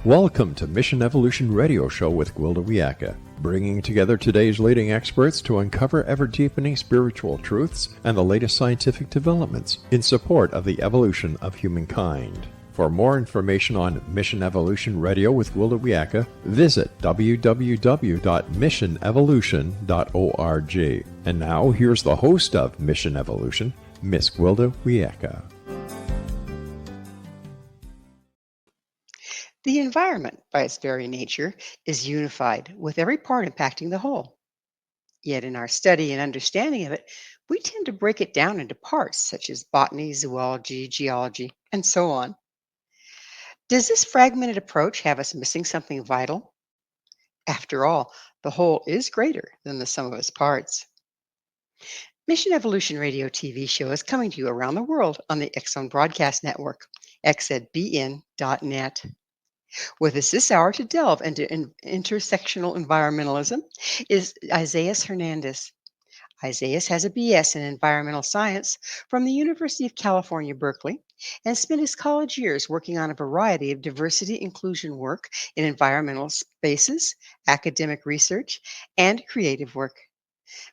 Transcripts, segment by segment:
Welcome to Mission Evolution Radio Show with Gwilda Wiyaka, bringing together today's leading experts to uncover ever-deepening spiritual truths and the latest scientific developments in support of the evolution of humankind. For more information on Mission Evolution Radio with Gwilda Wiyaka, visit www.missionevolution.org. And now, here's the host of Mission Evolution, Miss Gwilda Wiyaka. The environment, by its very nature, is unified, with every part impacting the whole. Yet in our study and understanding of it, we tend to break it down into parts such as botany, zoology, geology, and so on. Does this fragmented approach have us missing something vital? After all, the whole is greater than the sum of its parts. Mission Evolution Radio TV show is coming to you around the world on the X-Zone Broadcast Network, xzbn.net. With us this hour to delve into intersectional environmentalism is Isaias Hernandez. Isaias has a BS in environmental science from the University of California, Berkeley, and spent his college years working on a variety of diversity inclusion work in environmental spaces, academic research, and creative work.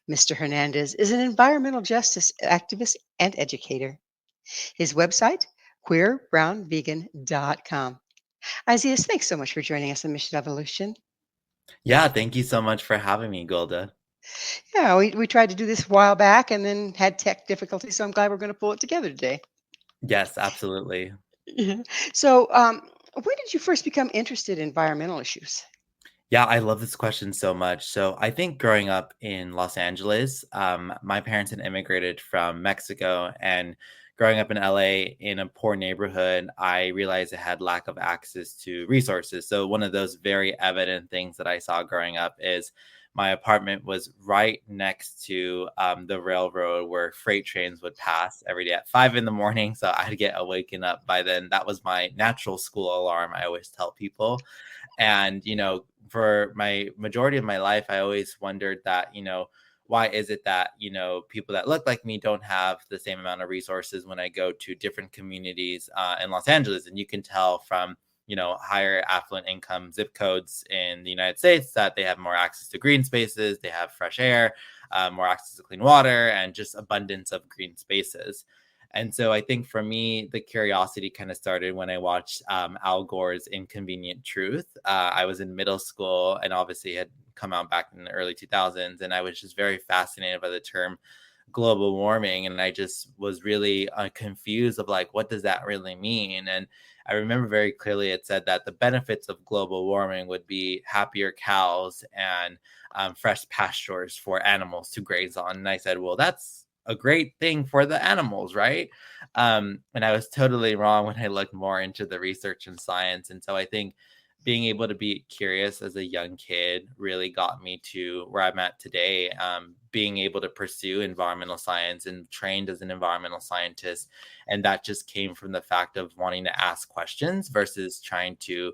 Mr. Hernandez is an environmental justice activist and educator. His website, queerbrownvegan.com. Isaias, thanks so much for joining us on Mission Evolution. Yeah, thank you so much for having me, Gwilda. Yeah, we tried to do this a while back and then had tech difficulties, so I'm glad we're going to pull it together today. Yes, absolutely. Yeah. So, when did you first become interested in environmental issues? Yeah, I love this question so much. So I think growing up in Los Angeles, my parents had immigrated from Mexico, and growing up in LA in a poor neighborhood, I realized I had lack of access to resources. So one of those very evident things that I saw growing up is my apartment was right next to the railroad where freight trains would pass every day at 5 a.m. So I'd get awakened up by then. That was my natural school alarm, I always tell people. And, for my majority of my life, I always wondered that, why is it that, people that look like me don't have the same amount of resources when I go to different communities in Los Angeles? And you can tell from, higher affluent income zip codes in the United States that they have more access to green spaces, they have fresh air, more access to clean water, and just abundance of green spaces. And so I think for me, the curiosity kind of started when I watched Al Gore's Inconvenient Truth. I was in middle school and obviously had come out back in the early 2000s. And I was just very fascinated by the term global warming. And I just was really confused of like, what does that really mean? And I remember very clearly it said that the benefits of global warming would be happier cows and fresh pastures for animals to graze on. And I said, well, that's a great thing for the animals, right? And I was totally wrong when I looked more into the research and science. And so I think being able to be curious as a young kid really got me to where I'm at today, being able to pursue environmental science and trained as an environmental scientist. And that just came from the fact of wanting to ask questions versus trying to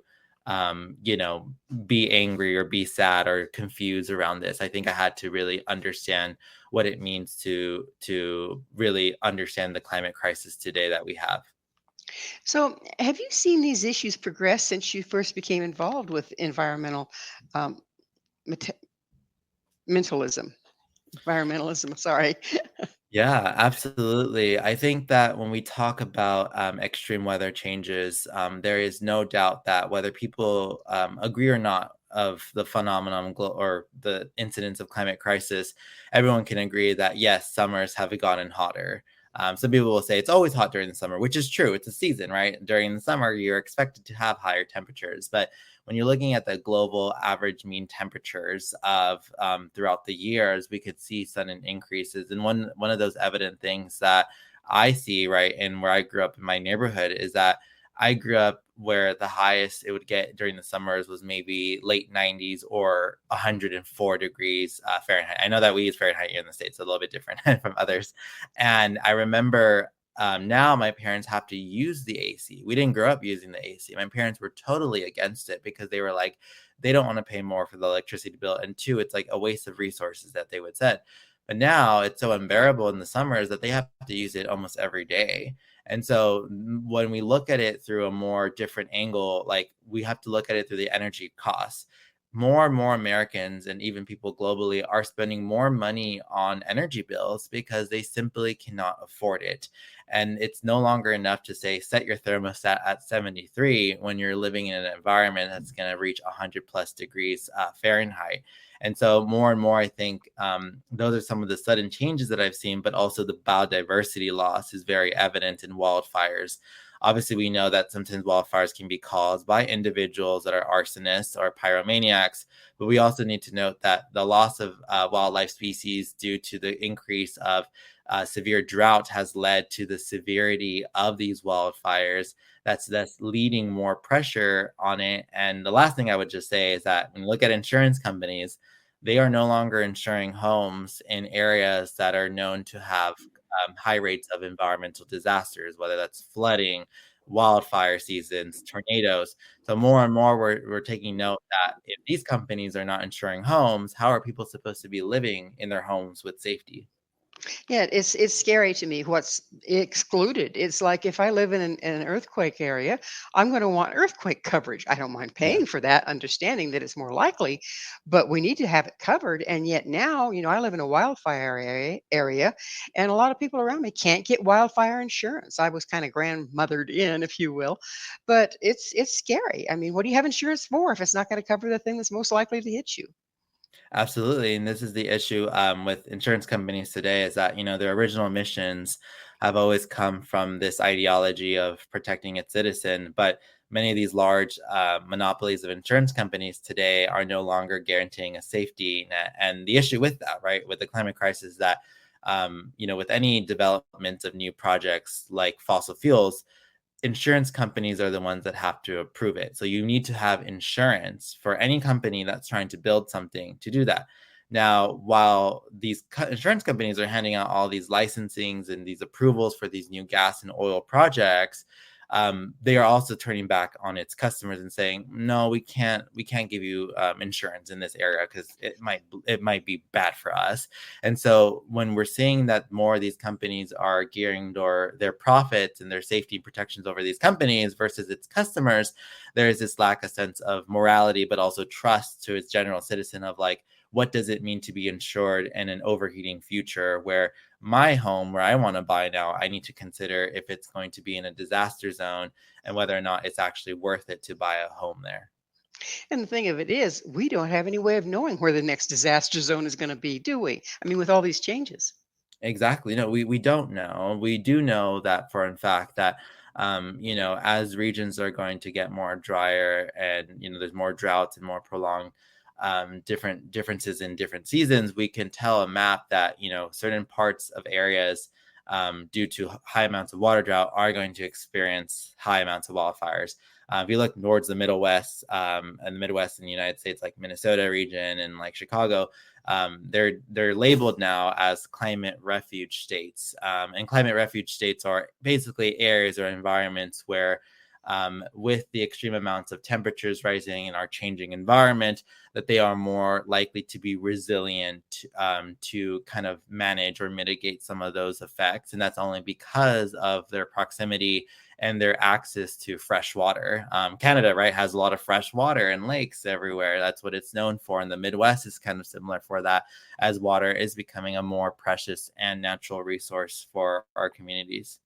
be angry or be sad or confused around this. I think I had to really understand what it means to really understand the climate crisis today that we have. So, have you seen these issues progress since you first became involved with environmental mentalism? Environmentalism, sorry. Yeah, absolutely. I think that when we talk about extreme weather changes, there is no doubt that whether people agree or not of the phenomenon or the incidence of climate crisis, everyone can agree that yes, summers have gotten hotter. Some people will say it's always hot during the summer, which is true. It's a season, right? During the summer, you're expected to have higher temperatures. But when you're looking at the global average mean temperatures of throughout the years, we could see sudden increases. And one of those evident things that I see, right, and where I grew up in my neighborhood is that I grew up where the highest it would get during the summers was maybe late 90s or 104 degrees Fahrenheit. I know that we use Fahrenheit here in the States, a little bit different from others. And I remember now my parents have to use the AC. We didn't grow up using the AC. My parents were totally against it because they were like, they don't want to pay more for the electricity bill. And two, it's like a waste of resources that they would set. But now it's so unbearable in the summers that they have to use it almost every day. And so when we look at it through a more different angle, like we have to look at it through the energy costs. More and more Americans and even people globally are spending more money on energy bills because they simply cannot afford it. And it's no longer enough to say, set your thermostat at 73 when you're living in an environment that's going to reach 100 plus degrees Fahrenheit. And so more and more, I think those are some of the sudden changes that I've seen, but also the biodiversity loss is very evident in wildfires. Obviously, we know that sometimes wildfires can be caused by individuals that are arsonists or pyromaniacs, but we also need to note that the loss of wildlife species due to the increase of severe drought has led to the severity of these wildfires. That's leading more pressure on it. And the last thing I would just say is that when you look at insurance companies, they are no longer insuring homes in areas that are known to have high rates of environmental disasters, whether that's flooding, wildfire seasons, tornadoes. So more and more, we're taking note that if these companies are not insuring homes, how are people supposed to be living in their homes with safety? Yeah, it's scary to me what's excluded. It's like if I live in an earthquake area, I'm going to want earthquake coverage. I don't mind Yeah. paying for that, understanding that it's more likely, but we need to have it covered. And yet now, I live in a wildfire area, and a lot of people around me can't get wildfire insurance. I was kind of grandmothered in, if you will, but it's scary. I mean, what do you have insurance for if it's not going to cover the thing that's most likely to hit you? Absolutely. And this is the issue with insurance companies today is that, their original missions have always come from this ideology of protecting its citizen. But many of these large monopolies of insurance companies today are no longer guaranteeing a safety net. And the issue with that, right, with the climate crisis, is that, with any development of new projects like fossil fuels, insurance companies are the ones that have to approve it. So you need to have insurance for any company that's trying to build something to do that. Now, while these insurance companies are handing out all these licensings and these approvals for these new gas and oil projects, they are also turning back on its customers and saying, "No, we can't give you insurance in this area because it might be bad for us." And so when we're seeing that more of these companies are gearing their profits and their safety protections over these companies versus its customers, there is this lack of sense of morality, but also trust to its general citizen of like, what does it mean to be insured in an overheating future where my home, where I want to buy now, I need to consider if it's going to be in a disaster zone and whether or not it's actually worth it to buy a home there. And the thing of it is, we don't have any way of knowing where the next disaster zone is going to be, do we? I mean, with all these changes. Exactly. No, we don't know. We do know that for in fact that as regions are going to get more drier and there's more droughts and more prolonged different differences in different seasons, we can tell a map that certain parts of areas due to high amounts of water drought are going to experience high amounts of wildfires. If you look towards the Middle West and the Midwest in the United States, like Minnesota region and like Chicago, they're labeled now as climate refuge states. And climate refuge states are basically areas or environments where with the extreme amounts of temperatures rising in our changing environment, that they are more likely to be resilient to kind of manage or mitigate some of those effects. And that's only because of their proximity and their access to fresh water. Canada, right, has a lot of fresh water and lakes everywhere. That's what it's known for. And the Midwest is kind of similar for that, as water is becoming a more precious and natural resource for our communities.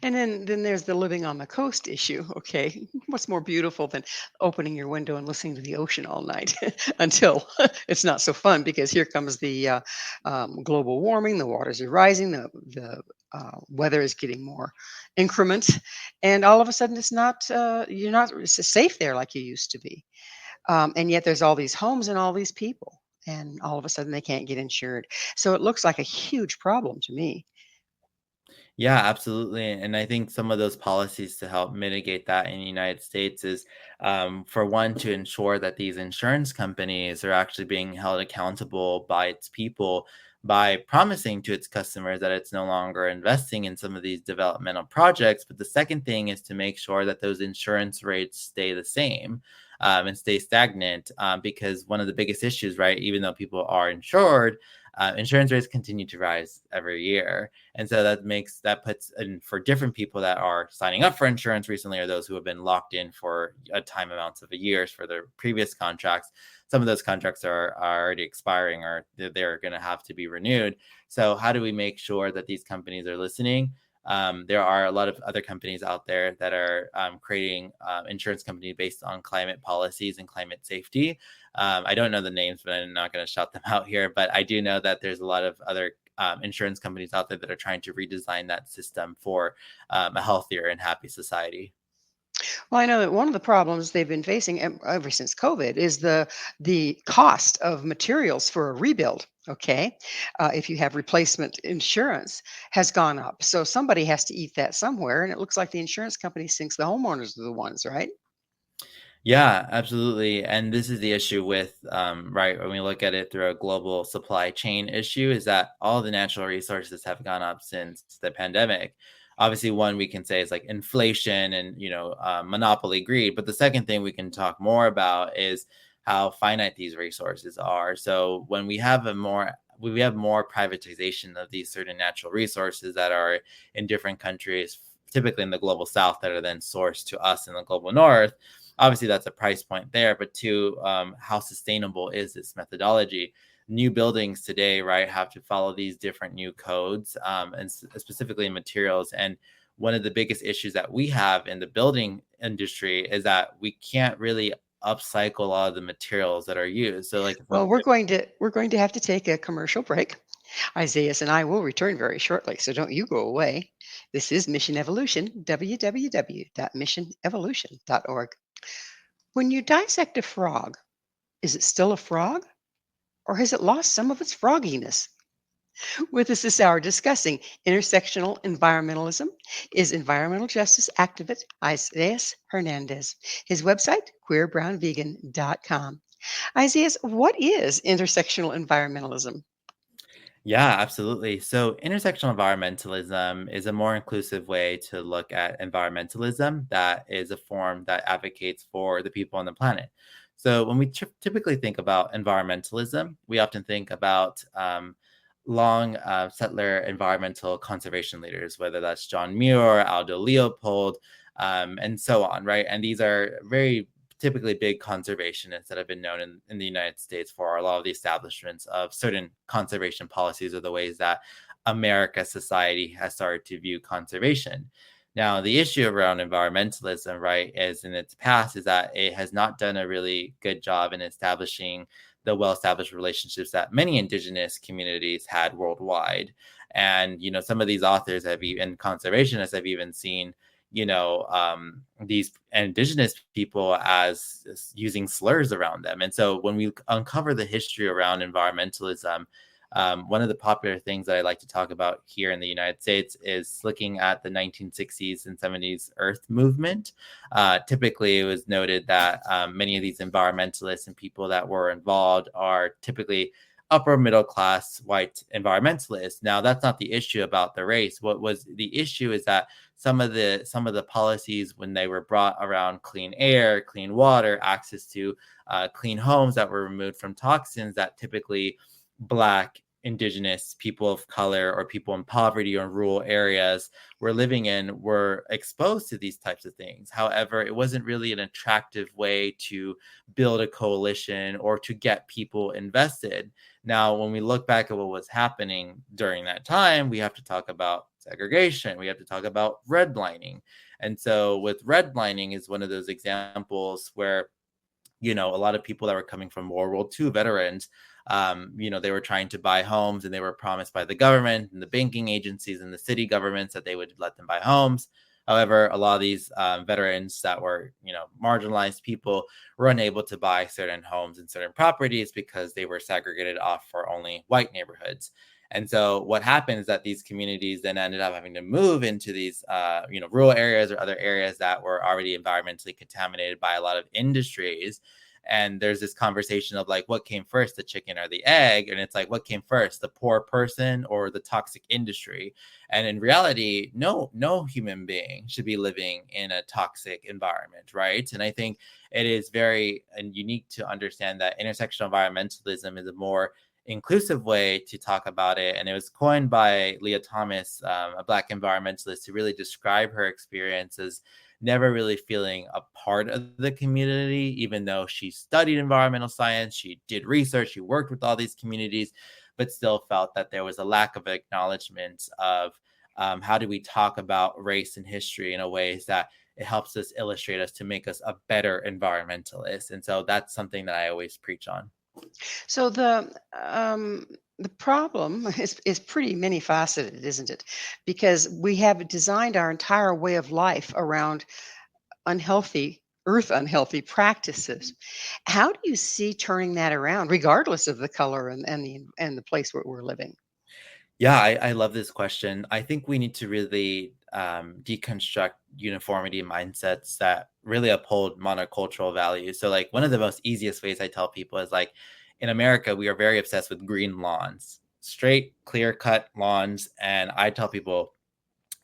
And then there's the living on the coast issue. Okay, what's more beautiful than opening your window and listening to the ocean all night until it's not so fun because here comes the global warming. The waters are rising. The weather is getting more increment, and all of a sudden it's not you're not safe there like you used to be. And yet there's all these homes and all these people, and all of a sudden they can't get insured. So it looks like a huge problem to me. Yeah, absolutely. And I think some of those policies to help mitigate that in the United States is, for one, to ensure that these insurance companies are actually being held accountable by its people by promising to its customers that it's no longer investing in some of these developmental projects. But the second thing is to make sure that those insurance rates stay the same. And stay stagnant because one of the biggest issues, right, even though people are insured, insurance rates continue to rise every year. And so that puts in for different people that are signing up for insurance recently, or those who have been locked in for a time amounts of years for their previous contracts. Some of those contracts are already expiring, or they're going to have to be renewed. So how do we make sure that these companies are listening? There are a lot of other companies out there that are creating insurance companies based on climate policies and climate safety. I don't know the names, but I'm not going to shout them out here. But I do know that there's a lot of other insurance companies out there that are trying to redesign that system for a healthier and happy society. Well, I know that one of the problems they've been facing ever since COVID is the cost of materials for a rebuild. Okay, if you have replacement insurance has gone up, so somebody has to eat that somewhere, and it looks like the insurance company thinks the homeowners are the ones, right? Yeah, absolutely. And this is the issue with, right, when we look at it through a global supply chain issue, is that all the natural resources have gone up since the pandemic. Obviously, one we can say is like inflation and, monopoly greed. But the second thing we can talk more about is how finite these resources are. So when we have more privatization of these certain natural resources that are in different countries, typically in the global south, that are then sourced to us in the global north. Obviously, that's a price point there, but two, how sustainable is this methodology? New buildings today, right, have to follow these different new codes, and specifically in materials. And one of the biggest issues that we have in the building industry is that we can't really upcycle a lot of the materials that are used. So, like, Well, we're going to have to take a commercial break. Isaias and I will return very shortly, so don't you go away. This is Mission Evolution, www.missionevolution.org. When you dissect a frog, is it still a frog, or has it lost some of its frogginess? With us this hour discussing intersectional environmentalism is environmental justice activist Isaias Hernandez. His website, queerbrownvegan.com. Isaias, what is intersectional environmentalism? Yeah, absolutely. So, intersectional environmentalism is a more inclusive way to look at environmentalism that is a form that advocates for the people on the planet. So, when we typically think about environmentalism, we often think about long settler environmental conservation leaders, whether that's John Muir, Aldo Leopold, and so on, right? And these are very typically big conservationists that have been known in the United States for a lot of the establishments of certain conservation policies, or the ways that America society has started to view conservation. Now, the issue around environmentalism, right, is in its past is that it has not done a really good job in establishing the well-established relationships that many indigenous communities had worldwide. And, some of these authors and conservationists have even seen these indigenous people as using slurs around them. And so when we uncover the history around environmentalism, one of the popular things that I like to talk about here in the United States is looking at the 1960s and 70s Earth movement. Typically, it was noted that many of these environmentalists and people that were involved are typically upper middle class white environmentalists. Now, that's not the issue about the race. What was the issue is that some of the policies, when they were brought around clean air, clean water, access to clean homes that were removed from toxins that typically Black, indigenous, people of color, or people in poverty or rural areas were living in, were exposed to these types of things. However, it wasn't really an attractive way to build a coalition or to get people invested. Now, when we look back at what was happening during that time, we have to talk about segregation. We have to talk about redlining. And so with redlining is one of those examples where, a lot of people that were coming from World War II veterans, they were trying to buy homes, and they were promised by the government and the banking agencies and the city governments that they would let them buy homes. However, a lot of these veterans that were, marginalized people were unable to buy certain homes and certain properties because they were segregated off for only white neighborhoods. And so what happened is that these communities then ended up having to move into these, rural areas or other areas that were already environmentally contaminated by a lot of industries. And there's this conversation of like, what came first, the chicken or the egg? And it's like, what came first, the poor person or the toxic industry? And in reality, no human being should be living in a toxic environment, right? And I think it is very unique to understand that intersectional environmentalism is a more inclusive way to talk about it. And it was coined by Leah Thomas, a Black environmentalist, to really describe her experience as never really feeling a part of the community, even though she studied environmental science, she did research, she worked with all these communities, but still felt that there was a lack of acknowledgement of how do we talk about race and history in a ways that it helps us illustrate us to make us a better environmentalist. And so that's something that I always preach on. So the problem is pretty many faceted, isn't it? Because we have designed our entire way of life around unhealthy practices. How do you see turning that around, regardless of the color and the place where we're living? Yeah, I love this question. I think we need to really deconstruct uniformity mindsets that really uphold monocultural values. So, like, one of the most easiest ways I tell people is like, in America, we are very obsessed with green lawns, straight, clear cut lawns. And I tell people,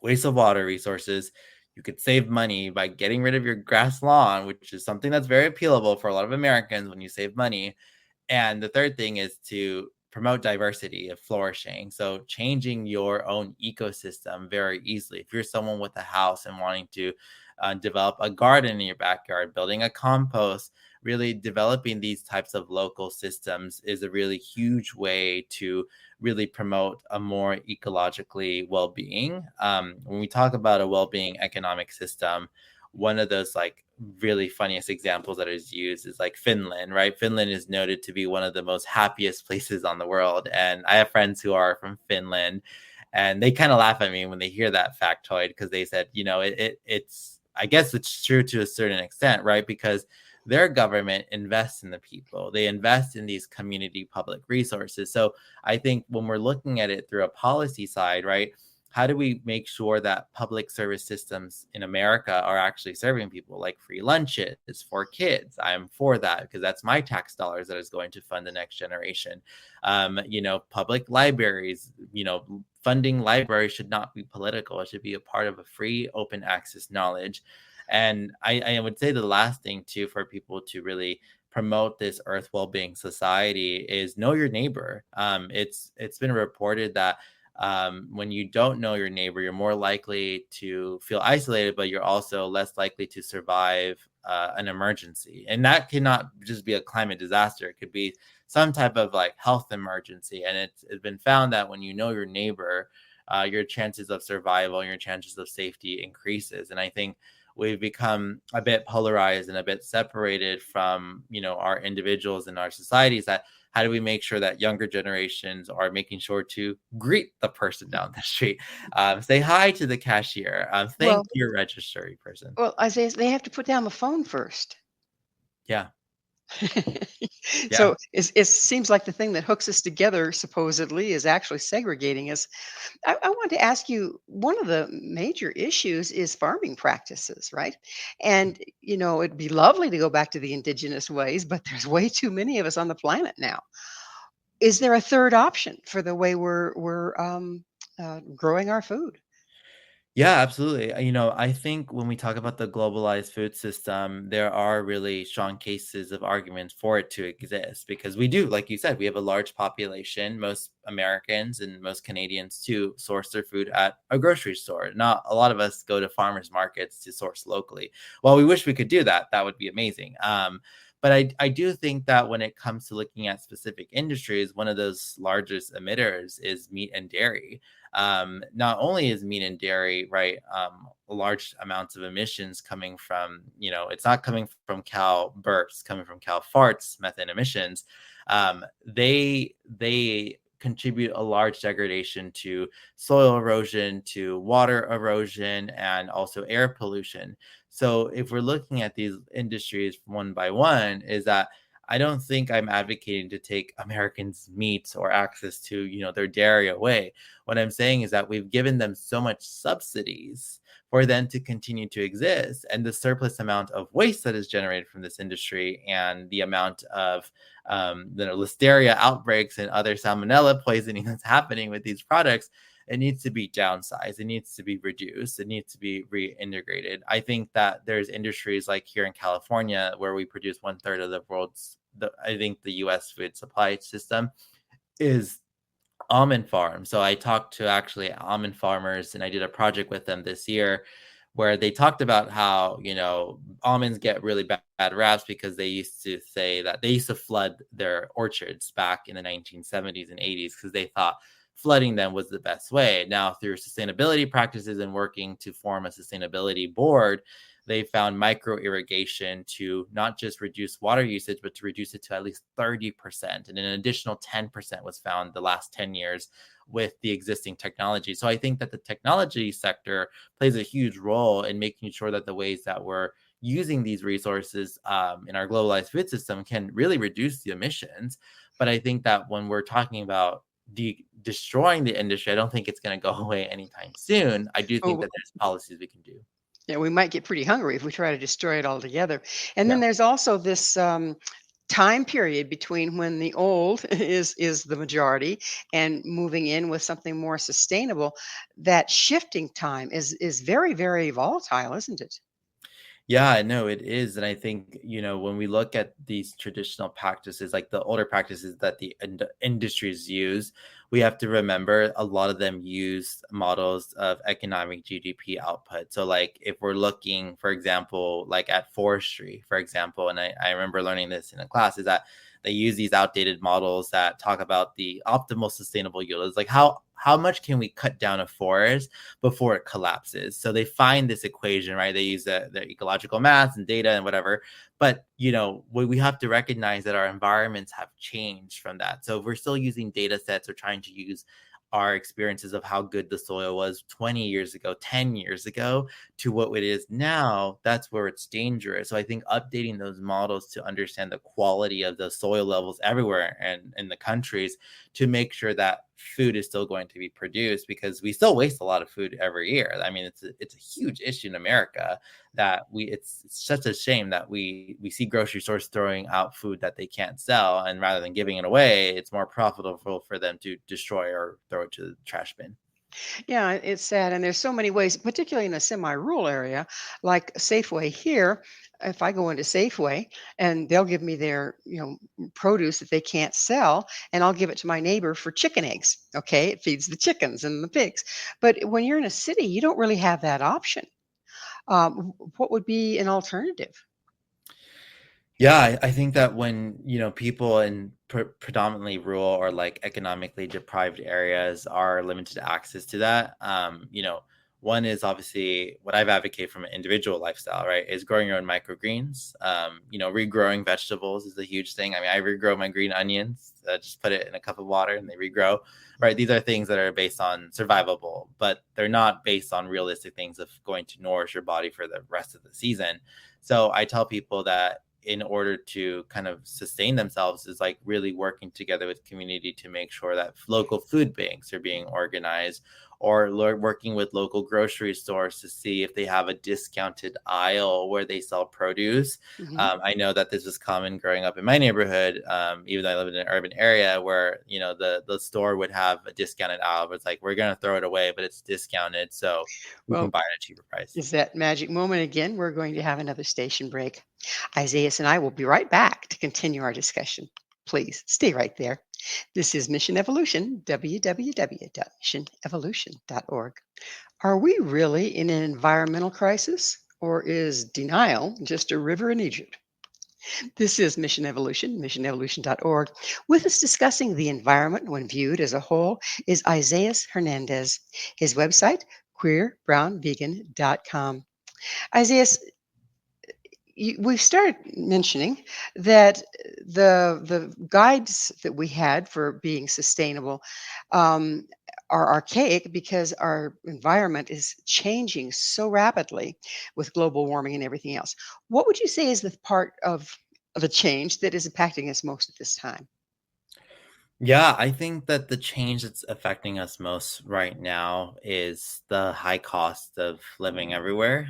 waste of water resources. You could save money by getting rid of your grass lawn, which is something that's very appealable for a lot of Americans when you save money. And the third thing is to promote diversity of flourishing. So changing your own ecosystem very easily. If you're someone with a house and wanting to develop a garden in your backyard, building a compost, really developing these types of local systems is a really huge way to really promote a more ecologically well-being. When we talk about a well-being economic system, one of those like really funniest examples that is used is like Finland, right? Finland is noted to be one of the most happiest places on the world. And I have friends who are from Finland, and they kind of laugh at me when they hear that factoid, because they said, you know, it's, I guess it's true to a certain extent, right? Because their government invests in the people. They invest in these community public resources. So I think when we're looking at it through a policy side, right, how do we make sure that public service systems in America are actually serving people, like free lunches for kids? I'm for that because that's my tax dollars that is going to fund the next generation. You know, public libraries, you know, funding libraries should not be political. It should be a part of a free, open access knowledge. And I would say the last thing too, for people to really promote this earth well-being society, is know your neighbor. It's been reported that when you don't know your neighbor, you're more likely to feel isolated, but you're also less likely to survive an emergency. And that cannot just be a climate disaster. It could be some type of like health emergency. And it's been found that when you know your neighbor, your chances of survival and your chances of safety increases. And I think we've become a bit polarized and a bit separated from, you know, our individuals and our societies. That how do we make sure that younger generations are making sure to greet the person down the street, say hi to the cashier, thank Well, your registry person. well, Isaiah, they have to put down the phone first. Yeah, yeah. So it seems like the thing that hooks us together supposedly is actually segregating us. I wanted to ask you, one of the major issues is farming practices, right? And you know, it'd be lovely to go back to the indigenous ways, but there's way too many of us on the planet now. Is there a third option for the way we're growing our food? Yeah, absolutely. You know, I think when we talk about the globalized food system, there are really strong cases of arguments for it to exist, because we do, like you said, we have a large population. Most Americans and most Canadians too source their food at a grocery store. Not a lot of us go to farmers markets to source locally. Well, we wish we could do that. That would be amazing. But I do think that when it comes to looking at specific industries, one of those largest emitters is meat and dairy. Not only is meat and dairy, right, large amounts of emissions coming from, you know, it's not coming from cow burps, coming from cow farts, methane emissions. They contribute a large degradation to soil erosion, to water erosion, and also air pollution. So if we're looking at these industries one by one, is that I don't think I'm advocating to take Americans' meat or access to, you know, their dairy away. What I'm saying is that we've given them so much subsidies for them to continue to exist, and the surplus amount of waste that is generated from this industry, and the amount of you know, listeria outbreaks and other salmonella poisoning that's happening with these products, it needs to be downsized. It needs to be reduced. It needs to be reintegrated. I think that there's industries like here in California where we produce 1/3 of the world's, I think the U.S. food supply system. is almond farm. So I talked to actually almond farmers, and I did a project with them this year where they talked about how, almonds get really bad raps because they used to say that they used to flood their orchards back in the 1970s and 80s because they thought flooding them was the best way. Now, through sustainability practices and working to form a sustainability board, they found micro irrigation to not just reduce water usage, but to reduce it to at least 30%. And an additional 10% was found the last 10 years with the existing technology. So I think that the technology sector plays a huge role in making sure that the ways that we're using these resources in our globalized food system can really reduce the emissions. But I think that when we're talking about destroying the industry, I don't think it's going to go away anytime soon. I do think Oh, that there's policies we can do. yeah, we might get pretty hungry if we try to destroy it altogether. And Yeah. then there's also this time period between when the old is the majority and moving in with something more sustainable. That shifting time is very, very volatile, isn't it? Yeah, no, it is. And I think, when we look at these traditional practices, like the older practices that the industries use, we have to remember a lot of them use models of economic GDP output. So, like, if we're looking, for example, like at forestry, for example, and I remember learning this in a class, is that they use these outdated models that talk about the optimal sustainable yield. It's like how much can we cut down a forest before it collapses? So they find this equation, right? They use the ecological math and data and whatever. But, we have to recognize that our environments have changed from that. So if we're still using data sets or trying to use our experiences of how good the soil was 20 years ago, 10 years ago to what it is now, that's where it's dangerous. So I think updating those models to understand the quality of the soil levels everywhere and in the countries to make sure that food is still going to be produced, because we still waste a lot of food every year. I mean, it's a huge issue in America that it's such a shame that we see grocery stores throwing out food that they can't sell, and rather than giving it away, it's more profitable for them to destroy or throw it to the trash bin. Yeah, it's sad. And there's so many ways, particularly in a semi-rural area like Safeway here. If I go into Safeway and they'll give me their, produce that they can't sell, and I'll give it to my neighbor for chicken eggs. Okay, it feeds the chickens and the pigs. But when you're in a city, you don't really have that option. What would be an alternative? Yeah, I think that when, people in predominantly rural or like economically deprived areas are limited access to that, one is obviously what I've advocated from an individual lifestyle, right? Is growing your own microgreens. Regrowing vegetables is a huge thing. I mean, I regrow my green onions, just put it in a cup of water and they regrow, right? These are things that are based on survivable, but they're not based on realistic things of going to nourish your body for the rest of the season. So I tell people that in order to kind of sustain themselves is like really working together with community to make sure that local food banks are being organized, or working with local grocery stores to see if they have a discounted aisle where they sell produce. Mhm. I know that this was common growing up in my neighborhood, even though I live in an urban area where, the store would have a discounted aisle, but it's like, we're going to throw it away, but it's discounted. So we can Well, buy it at a cheaper price. is that magic moment again? We're going to have another station break. Isaiah and I will be right back to continue our discussion. Please stay right there. This is Mission Evolution, www.missionevolution.org. Are we really in an environmental crisis, or is denial just a river in Egypt? This is Mission Evolution, missionevolution.org. With us discussing the environment when viewed as a whole is Isaias Hernandez. His website, queerbrownvegan.com. Isaias, we've started mentioning that the guides that we had for being sustainable um, are archaic because our environment is changing so rapidly with global warming and everything else. What would you say is the part of the change that is impacting us most at this time? Yeah, I think that the change that's affecting us most right now is the high cost of living everywhere.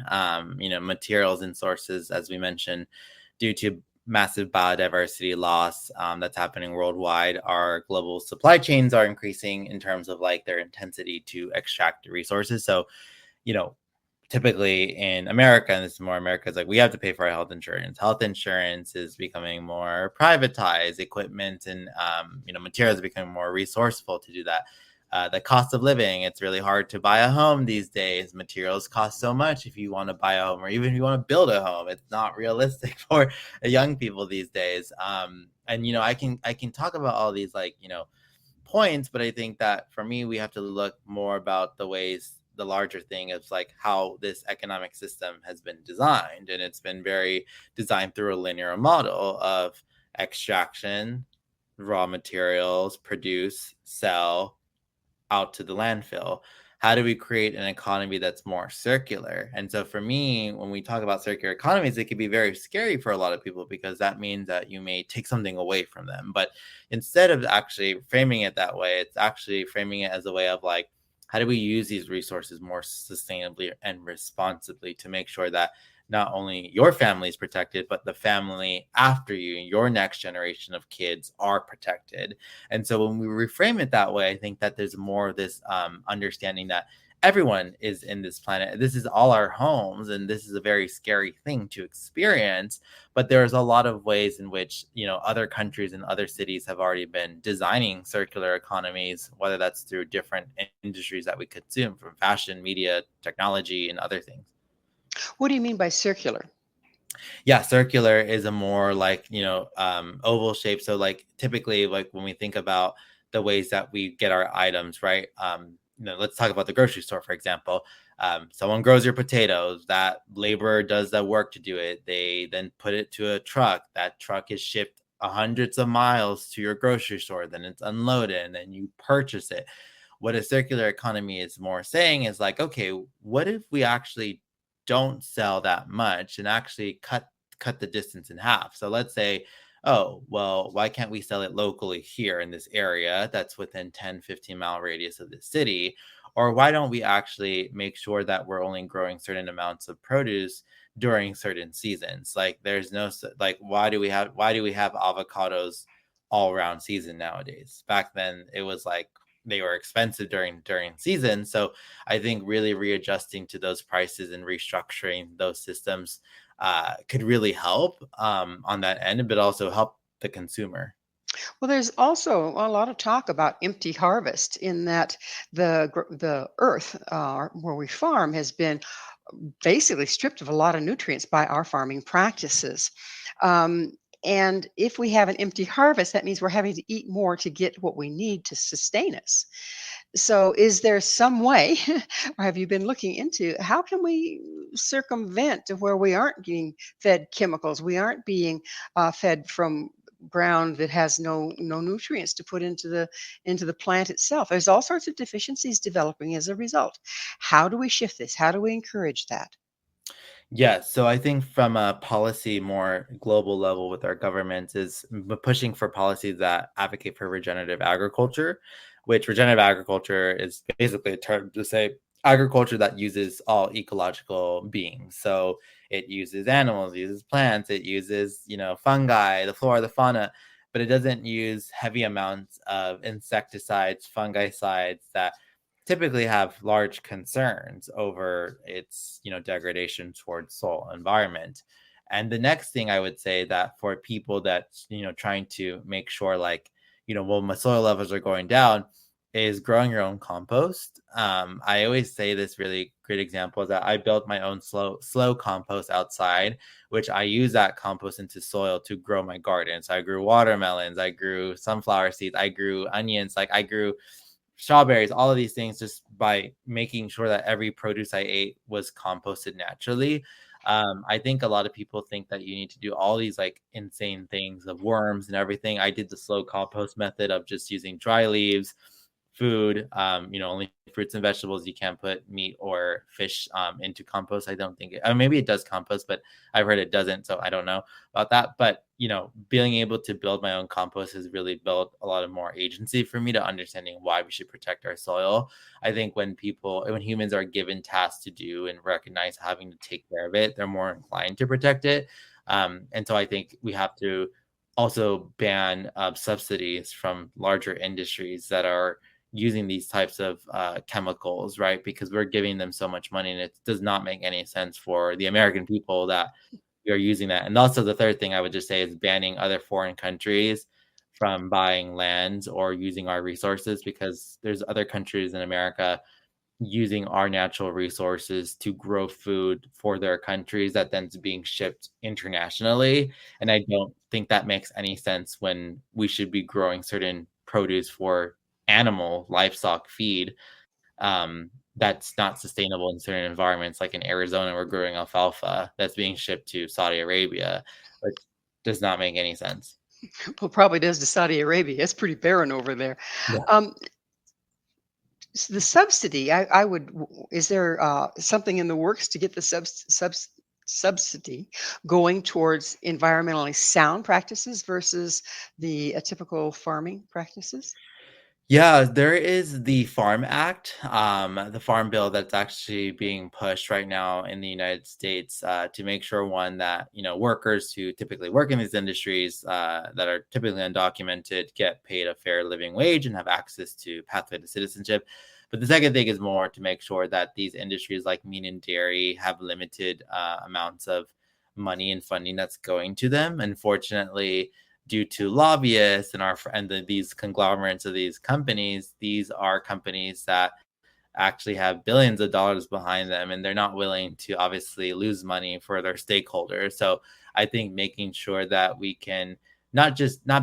Materials and sources, as we mentioned, due to massive biodiversity loss that's happening worldwide. Our global supply chains are increasing in terms of like their intensity to extract the resources. So, you know, typically in America, and this is more America, it's like we have to pay for our health insurance. Health insurance is becoming more privatized. Equipment and materials are becoming more resourceful to do that. The cost of living, it's really hard to buy a home these days. Materials cost so much if you want to buy a home, or even if you want to build a home. It's not realistic for young people these days. And I can talk about all these points, but I think that for me, we have to look more about the larger thing of like how this economic system has been designed, and it's been very designed through a linear model of extraction, raw materials, produce, sell, out to the landfill. How do we create an economy that's more circular? And so for me, when we talk about circular economies, it can be very scary for a lot of people, because that means that you may take something away from them. But instead of actually framing it that way, it's actually framing it as a way of like, how do we use these resources more sustainably and responsibly to make sure that not only your family is protected, but the family after you, your next generation of kids, are protected. And so when we reframe it that way, I think that there's more of this understanding that everyone is in this planet. This is all our homes, and this is a very scary thing to experience. But there's a lot of ways in which, other countries and other cities have already been designing circular economies, whether that's through different industries that we consume, from fashion, media, technology, and other things. What do you mean by circular? Yeah, circular is a more like, oval shape. So like typically, like when we think about the ways that we get our items, right? Let's talk about the grocery store, for example. Someone grows your potatoes, that laborer does the work to do it. They then put it to a truck. That truck is shipped hundreds of miles to your grocery store. Then it's unloaded, and then you purchase it. What a circular economy is more saying is like, okay, what if we actually don't sell that much and actually cut the distance in half? So let's say, oh, well, why can't we sell it locally here in this area that's within 10-15 mile radius of the city? Or why don't we actually make sure that we're only growing certain amounts of produce during certain seasons? Like there's no, like, why do we have avocados all around season nowadays? Back then it was like they were expensive during season. So I think really readjusting to those prices and restructuring those systems could really help on that end, but also help the consumer. Well, there's also a lot of talk about empty harvest, in that the earth where we farm has been basically stripped of a lot of nutrients by our farming practices. Um, and if we have an empty harvest, that means we're having to eat more to get what we need to sustain us. So, is there some way, or have you been looking into how can we circumvent to where we aren't getting fed chemicals, we aren't being fed from ground that has no nutrients to put into the plant itself? There's all sorts of deficiencies developing as a result. How do we shift this? How do we encourage that? Yeah, so I think from a policy more global level with our government is pushing for policies that advocate for regenerative agriculture, which regenerative agriculture is basically a term to say agriculture that uses all ecological beings. So it uses animals, it uses plants, it uses, fungi, the flora, the fauna, but it doesn't use heavy amounts of insecticides, fungicides that typically have large concerns over its degradation towards soil environment. And the next thing I would say, that for people that trying to make sure like well, my soil levels are going down, is growing your own compost. I always say this really great example is that I built my own slow compost outside, which I use that compost into soil to grow my garden. So I grew watermelons, I grew sunflower seeds, I grew onions, like I grew strawberries, all of these things, just by making sure that every produce I ate was composted naturally. I think a lot of people think that you need to do all these like insane things of worms and everything. I did the slow compost method of just using dry leaves, food, only fruits and vegetables. You can't put meat or fish into compost. I don't think maybe it does compost, but I've heard it doesn't. So I don't know about that. But, being able to build my own compost has really built a lot of more agency for me to understanding why we should protect our soil. I think when humans are given tasks to do and recognize having to take care of it, they're more inclined to protect it. And so I think we have to also ban subsidies from larger industries that are using these types of chemicals, right? Because we're giving them so much money, and it does not make any sense for the American people that we are using that. And also, the third thing I would just say is banning other foreign countries from buying lands or using our resources, because there's other countries in America using our natural resources to grow food for their countries that then's being shipped internationally. And I don't think that makes any sense when we should be growing certain produce for animal livestock feed. That's not sustainable in certain environments. Like in Arizona, we're growing alfalfa that's being shipped to Saudi Arabia, which does not make any sense. Well, probably does to Saudi Arabia. It's pretty barren over there. Yeah. Um, the subsidy, I would, is there something in the works to get the subsidy going towards environmentally sound practices versus the typical farming practices? Yeah, there is the Farm Act, the farm bill that's actually being pushed right now in the United States to make sure, one, that workers who typically work in these industries that are typically undocumented get paid a fair living wage and have access to pathway to citizenship. But the second thing is more to make sure that these industries like meat and dairy have limited amounts of money and funding that's going to them. Unfortunately, due to lobbyists and these conglomerates of these companies, these are companies that actually have billions of dollars behind them, and they're not willing to obviously lose money for their stakeholders. So I think making sure that we can not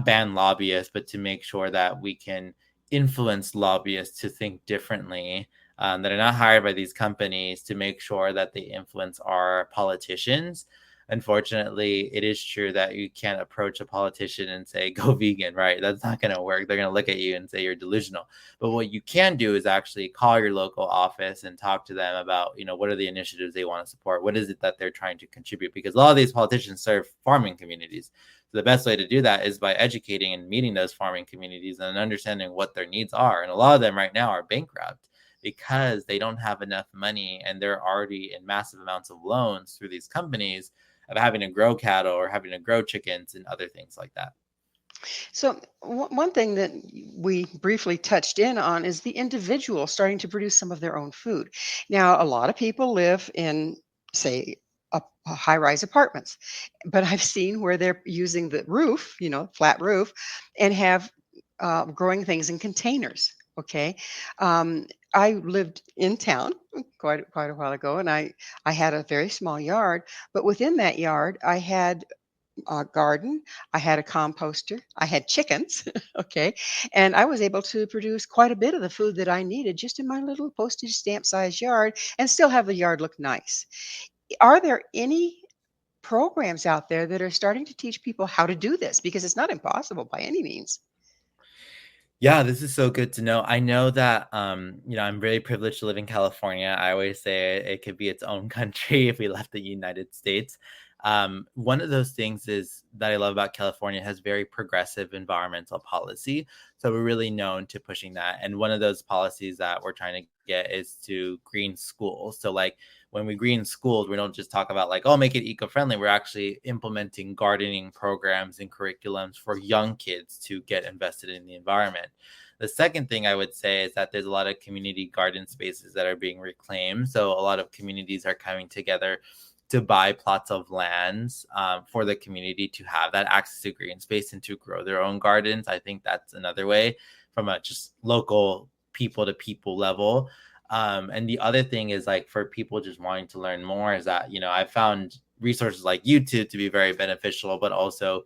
ban lobbyists, but to make sure that we can influence lobbyists to think differently, that are not hired by these companies, to make sure that they influence our politicians. Unfortunately, it is true that you can't approach a politician and say, go vegan, right? That's not going to work. They're going to look at you and say you're delusional. But what you can do is actually call your local office and talk to them about, what are the initiatives they want to support? What is it that they're trying to contribute? Because a lot of these politicians serve farming communities. So the best way to do that is by educating and meeting those farming communities and understanding what their needs are. And a lot of them right now are bankrupt because they don't have enough money, and they're already in massive amounts of loans through these companies of having to grow cattle or having to grow chickens and other things like that. So, one thing that we briefly touched in on is the individual starting to produce some of their own food. Now, a lot of people live in, say, a high-rise apartments, but I've seen where they're using the roof, flat roof, and have growing things in containers. Okay, I lived in town quite a while ago, and I had a very small yard, but within that yard, I had a garden, I had a composter, I had chickens, okay, and I was able to produce quite a bit of the food that I needed just in my little postage stamp size yard and still have the yard look nice. Are there any programs out there that are starting to teach people how to do this? Because it's not impossible by any means. Yeah, this is so good to know. I know that, I'm really privileged to live in California. I always say it could be its own country if we left the United States. One of those things is that I love about California has very progressive environmental policy. So we're really known to pushing that. And one of those policies that we're trying to get is to green schools. So like when we green schools, we don't just talk about like, oh, make it eco-friendly. We're actually implementing gardening programs and curriculums for young kids to get invested in the environment. The second thing I would say is that there's a lot of community garden spaces that are being reclaimed. So a lot of communities are coming together to buy plots of lands for the community to have that access to green space and to grow their own gardens. I think that's another way from a just local people to people level. And the other thing is like for people just wanting to learn more is that, I found resources like YouTube to be very beneficial, but also,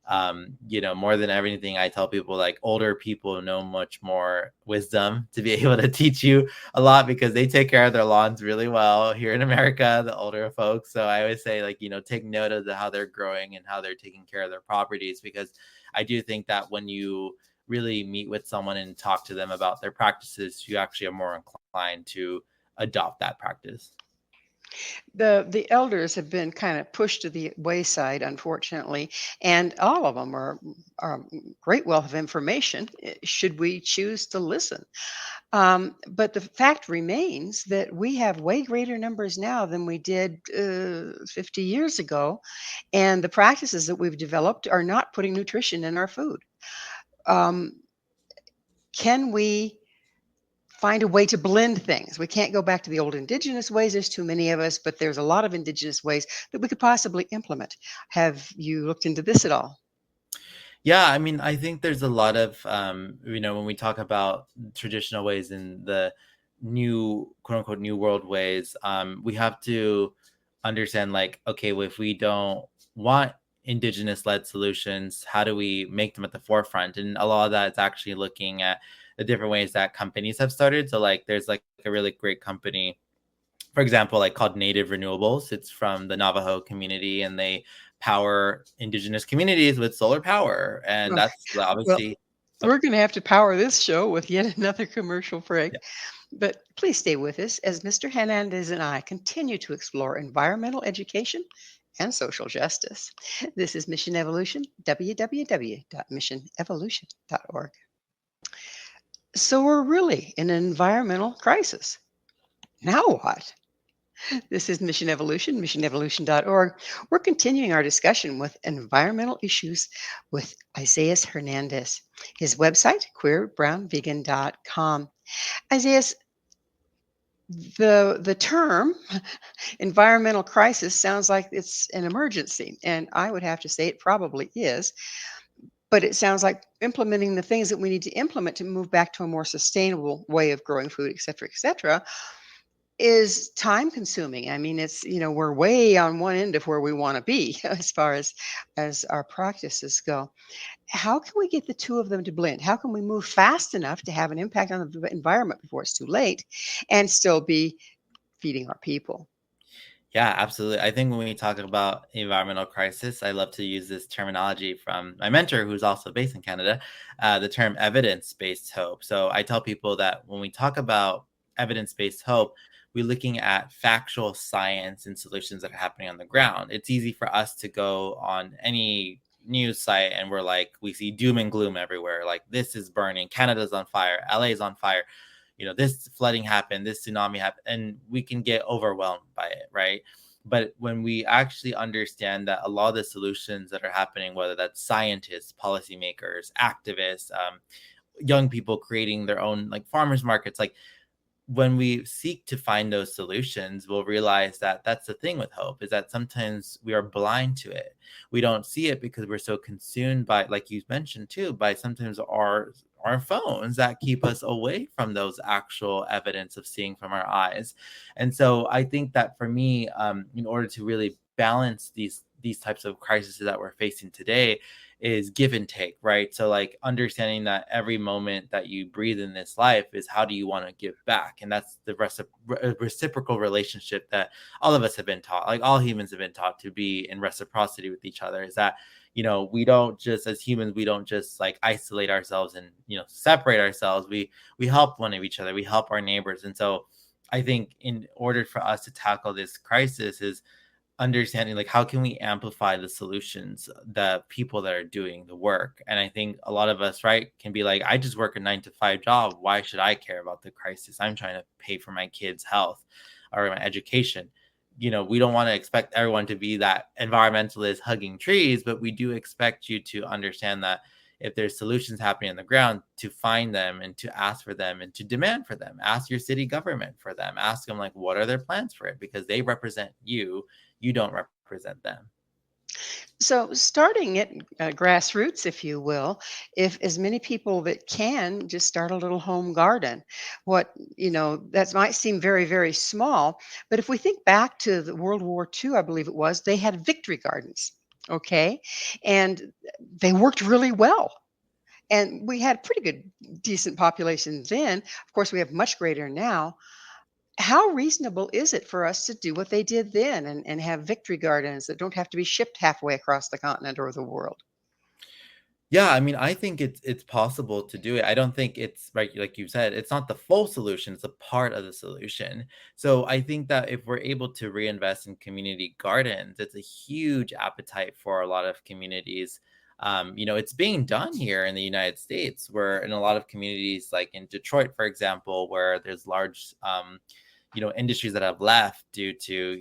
more than everything, I tell people like older people know much more wisdom to be able to teach you a lot because they take care of their lawns really well here in America, the older folks. So I always say like, take note of how they're growing and how they're taking care of their properties, because I do think that when you really meet with someone and talk to them about their practices, you actually are more inclined to adopt that practice. The elders have been kind of pushed to the wayside, unfortunately, and all of them are a great wealth of information, should we choose to listen. But the fact remains that we have way greater numbers now than we did 50 years ago, and the practices that we've developed are not putting nutrition in our food. Um, can we find a way to blend things. We can't go back to the old indigenous ways. There's too many of us, but there's a lot of indigenous ways that we could possibly implement. Have you looked into this at all? Yeah, I mean, I think there's a lot of, when we talk about traditional ways and the new, quote unquote, new world ways, we have to understand, like, okay, well, if we don't want indigenous led solutions, how do we make them at the forefront? And a lot of that is actually looking at the different ways that companies have started. So, like, there's like a really great company, for example, like called Native Renewables. It's from the Navajo community, and they power indigenous communities with solar power. And Okay. that's Well, obviously, oh, we're going to have to power this show with yet another commercial break. yeah. But please stay with us as Mr. Hernandez and I continue to explore environmental education and social justice. This is Mission Evolution, www.missionevolution.org. So we're really in an environmental crisis. Now what? This is Mission Evolution, missionevolution.org. We're continuing our discussion with environmental issues with Isaias Hernandez. His website, queerbrownvegan.com. Isaias, the term environmental crisis sounds like it's an emergency, and I would have to say it probably is. But it sounds like implementing the things that we need to implement to move back to a more sustainable way of growing food, et cetera, is time consuming. I mean, it's, we're way on one end of where we want to be as far as our practices go. How can we get the two of them to blend? How can we move fast enough to have an impact on the environment before it's too late and still be feeding our people? Yeah, absolutely. I think when we talk about environmental crisis, I love to use this terminology from my mentor, who's also based in Canada, the term evidence-based hope. So I tell people that when we talk about evidence-based hope, we're looking at factual science and solutions that are happening on the ground. It's easy for us to go on any news site and we're like, we see doom and gloom everywhere. Like, this is burning, Canada's on fire, LA is on fire, this flooding happened, this tsunami happened, and we can get overwhelmed by it, right? But when we actually understand that a lot of the solutions that are happening, whether that's scientists, policymakers, activists, young people creating their own like farmers markets, like, when we seek to find those solutions, we'll realize that that's the thing with hope, is that sometimes we are blind to it. We don't see it because we're so consumed by, like you mentioned too, by sometimes our phones that keep us away from those actual evidence of seeing from our eyes. And so I think that for me, in order to really balance these types of crises that we're facing today, is give and take, right? So, like, understanding that every moment that you breathe in this life is how do you want to give back? And that's the reciprocal relationship that all of us have been taught, like all humans have been taught to be in reciprocity with each other, is that, we don't just, as humans, we don't just like isolate ourselves and, separate ourselves. We help one of each other. We help our neighbors. And so I think in order for us to tackle this crisis is understanding, like, how can we amplify the solutions, the people that are doing the work. And I think a lot of us, right, can be like, I just work a 9 to 5 job, why should I care about the crisis? I'm trying to pay for my kids' health or my education. We don't want to expect everyone to be that environmentalist hugging trees, but we do expect you to understand that if there's solutions happening on the ground, to find them and to ask for them and to demand for them. Ask your city government for them. Ask them, like, what are their plans for it? Because they represent you. You don't represent them. So, starting at grassroots, if you will, if as many people that can just start a little home garden, that might seem very, very small. But if we think back to the World War II, I believe it was, they had victory gardens. Okay. And they worked really well. And we had pretty good, decent population then. Of course, we have much greater now. How reasonable is it for us to do what they did then and have victory gardens that don't have to be shipped halfway across the continent or the world? Yeah, I mean, I think it's possible to do it. I don't think it's right, like you said, it's not the full solution, it's a part of the solution. So I think that if we're able to reinvest in community gardens, it's a huge appetite for a lot of communities. It's being done here in the United States, where in a lot of communities, like in Detroit, for example, where there's large industries that have left due to,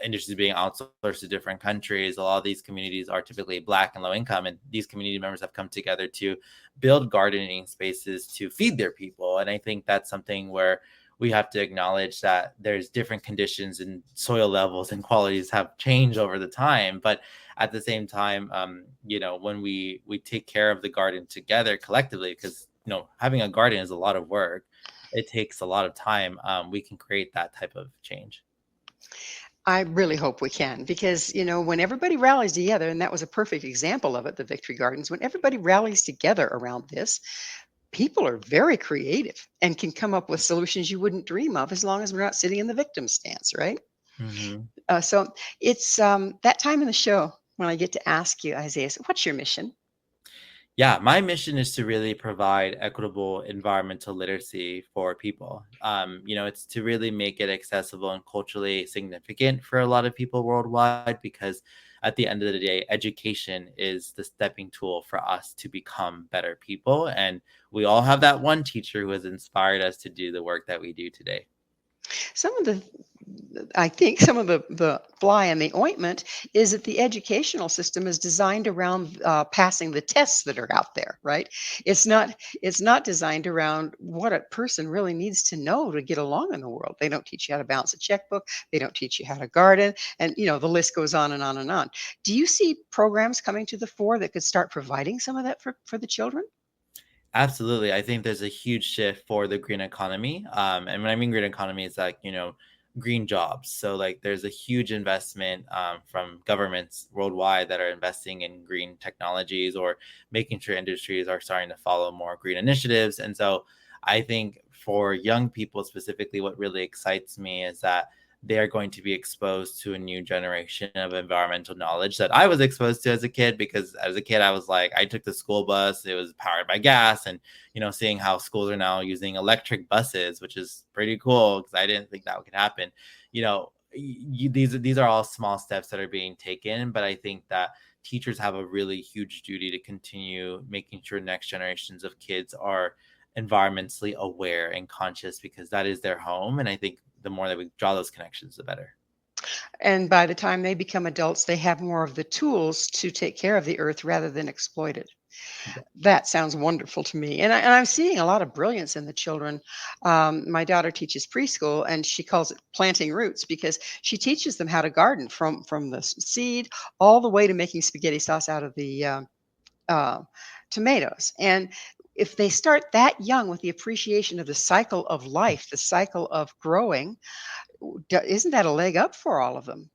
industries being outsourced to different countries. A lot of these communities are typically Black and low income, and these community members have come together to build gardening spaces to feed their people. And I think that's something where we have to acknowledge that there's different conditions and soil levels and qualities have changed over the time. But at the same time, when we take care of the garden together collectively, because having a garden is a lot of work, it takes a lot of time, we can create that type of change. I really hope we can, because, when everybody rallies together, and that was a perfect example of it, the Victory Gardens, when everybody rallies together around this, people are very creative and can come up with solutions you wouldn't dream of, as long as we're not sitting in the victim stance, right? Mm-hmm. So it's that time in the show when I get to ask you, Isaiah, what's your mission? Yeah, my mission is to really provide equitable environmental literacy for people. It's to really make it accessible and culturally significant for a lot of people worldwide, because at the end of the day, education is the stepping tool for us to become better people. And we all have that one teacher who has inspired us to do the work that we do today. I think some of the fly in the ointment is that the educational system is designed around passing the tests that are out there, right? It's not designed around what a person really needs to know to get along in the world. They don't teach you how to balance a checkbook. They don't teach you how to garden, and the list goes on and on and on. Do you see programs coming to the fore that could start providing some of that for the children? Absolutely. I think there's a huge shift for the green economy. And when I mean green economy, it's like, green jobs. So like there's a huge investment from governments worldwide that are investing in green technologies or making sure industries are starting to follow more green initiatives. And so I think for young people specifically, what really excites me is that they are going to be exposed to a new generation of environmental knowledge that I was exposed to as a kid, because as a kid, I was like, I took the school bus, it was powered by gas, and, seeing how schools are now using electric buses, which is pretty cool because I didn't think that could happen. These are all small steps that are being taken, but I think that teachers have a really huge duty to continue making sure next generations of kids are environmentally aware and conscious, because that is their home. And I think the more that we draw those connections, the better. And by the time they become adults, they have more of the tools to take care of the earth rather than exploit it. That sounds wonderful to me. And I'm seeing a lot of brilliance in the children. My daughter teaches preschool, and she calls it planting roots, because she teaches them how to garden from the seed all the way to making spaghetti sauce out of the uh, tomatoes. And if they start that young with the appreciation of the cycle of life, the cycle of growing, isn't that a leg up for all of them?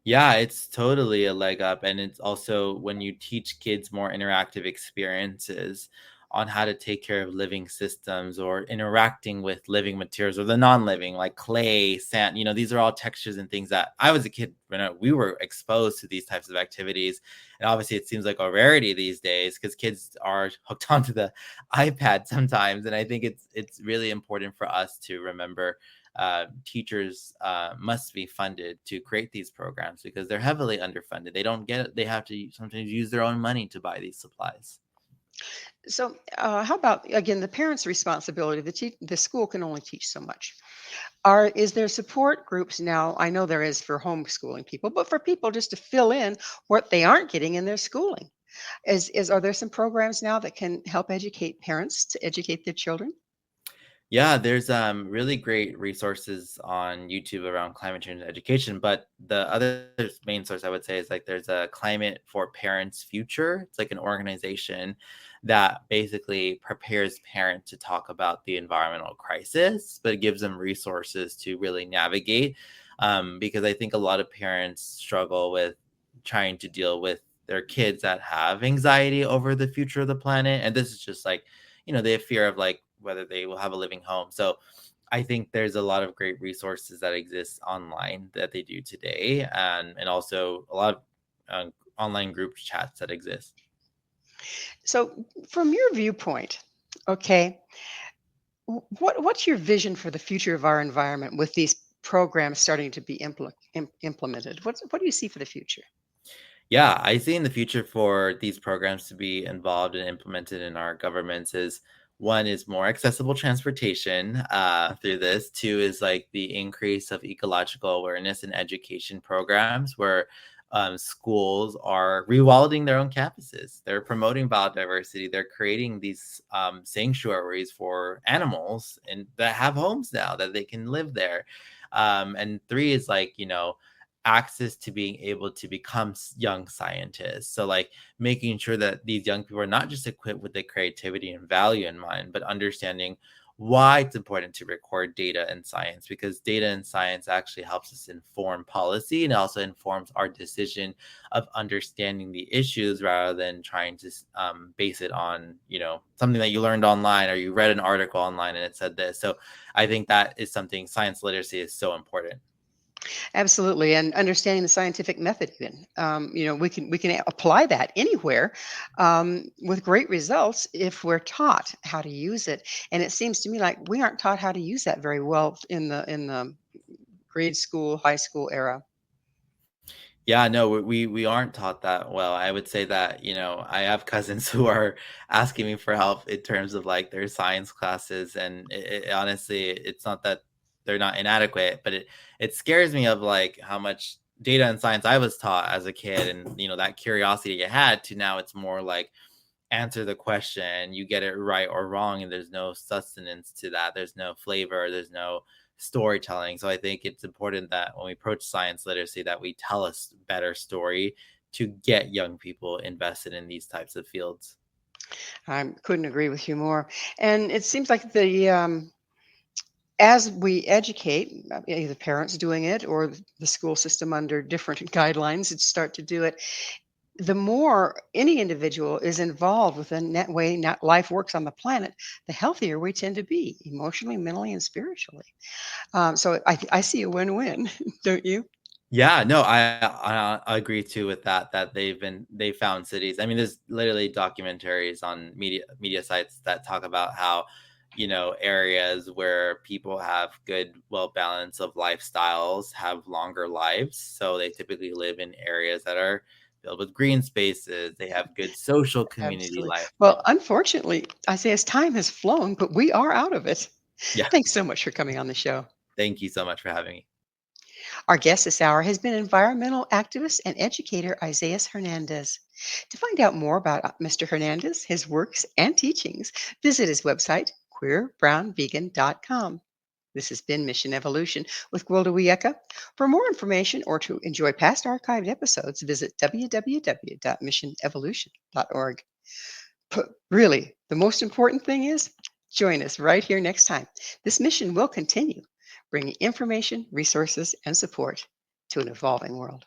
Yeah, it's totally a leg up. And it's also when you teach kids more interactive experiences on how to take care of living systems or interacting with living materials or the non-living, like clay, sand, these are all textures and things that I was a kid when we were exposed to these types of activities. And obviously it seems like a rarity these days because kids are hooked onto the iPad sometimes. And I think it's really important for us to remember teachers must be funded to create these programs because they're heavily underfunded. They have to sometimes use their own money to buy these supplies. So, how about again the parents' responsibility? The school can only teach so much. Is there support groups now? I know there is for homeschooling people, but for people just to fill in what they aren't getting in their schooling. Are there some programs now that can help educate parents to educate their children? Yeah, there's really great resources on YouTube around climate change and education. But the other main source I would say is like there's a Climate for Parents Future. It's like an organization that basically prepares parents to talk about the environmental crisis, but it gives them resources to really navigate. Because I think a lot of parents struggle with trying to deal with their kids that have anxiety over the future of the planet. And this is just like, they have fear of like whether they will have a living home. So I think there's a lot of great resources that exist online that they do today, and also a lot of online group chats that exist. So, from your viewpoint, okay, what's your vision for the future of our environment with these programs starting to be implemented? What do you see for the future? Yeah, I see in the future for these programs to be involved and implemented in our governments is One is more accessible transportation through this. Two is like the increase of ecological awareness and education programs where schools are rewilding their own campuses. They're promoting biodiversity. They're creating these sanctuaries for animals and that have homes now that they can live there. And three is like, access to being able to become young scientists. So like making sure that these young people are not just equipped with the creativity and value in mind, but understanding why it's important to record data and science, because data and science actually helps us inform policy and also informs our decision of understanding the issues rather than trying to base it on, something that you learned online or you read an article online and it said this. So I think that is something science literacy is so important. Absolutely, and understanding the scientific method even. We can apply that anywhere with great results if we're taught how to use it. And it seems to me like we aren't taught how to use that very well in the grade school, high school era. Yeah, no, we aren't taught that well. I would say that, I have cousins who are asking me for help in terms of like their science classes, and honestly, it's not that they're not inadequate, but it scares me of like how much data and science I was taught as a kid, and that curiosity you had to now it's more like answer the question, you get it right or wrong, and there's no sustenance to that. There's no flavor, there's no storytelling. So I think it's important that when we approach science literacy that we tell a better story to get young people invested in these types of fields. I couldn't agree with you more. And it seems like the as we educate, either parents doing it or the school system under different guidelines that start to do it, the more any individual is involved within that way not life works on the planet, the healthier we tend to be emotionally, mentally, and spiritually. So I see a win-win, don't you? Yeah, no, I agree too with that. That they found cities. I mean, there's literally documentaries on media sites that talk about how areas where people have good, well balance of lifestyles have longer lives. So they typically live in areas that are filled with green spaces. They have good social community Absolutely. life. Well, unfortunately, Isaiah's time has flown, but we are out of it. Yeah, Thanks so much for coming on the show. thank you so much for having me. Our guest this hour has been environmental activist and educator Isaias Hernandez. To find out more about Mr. Hernandez, his works, and teachings, visit his website, queerbrownvegan.com. This has been Mission Evolution with Gwilda Wiyaka. For more information or to enjoy past archived episodes, visit www.missionevolution.org. But really, the most important thing is join us right here next time. This mission will continue, bringing information, resources, and support to an evolving world.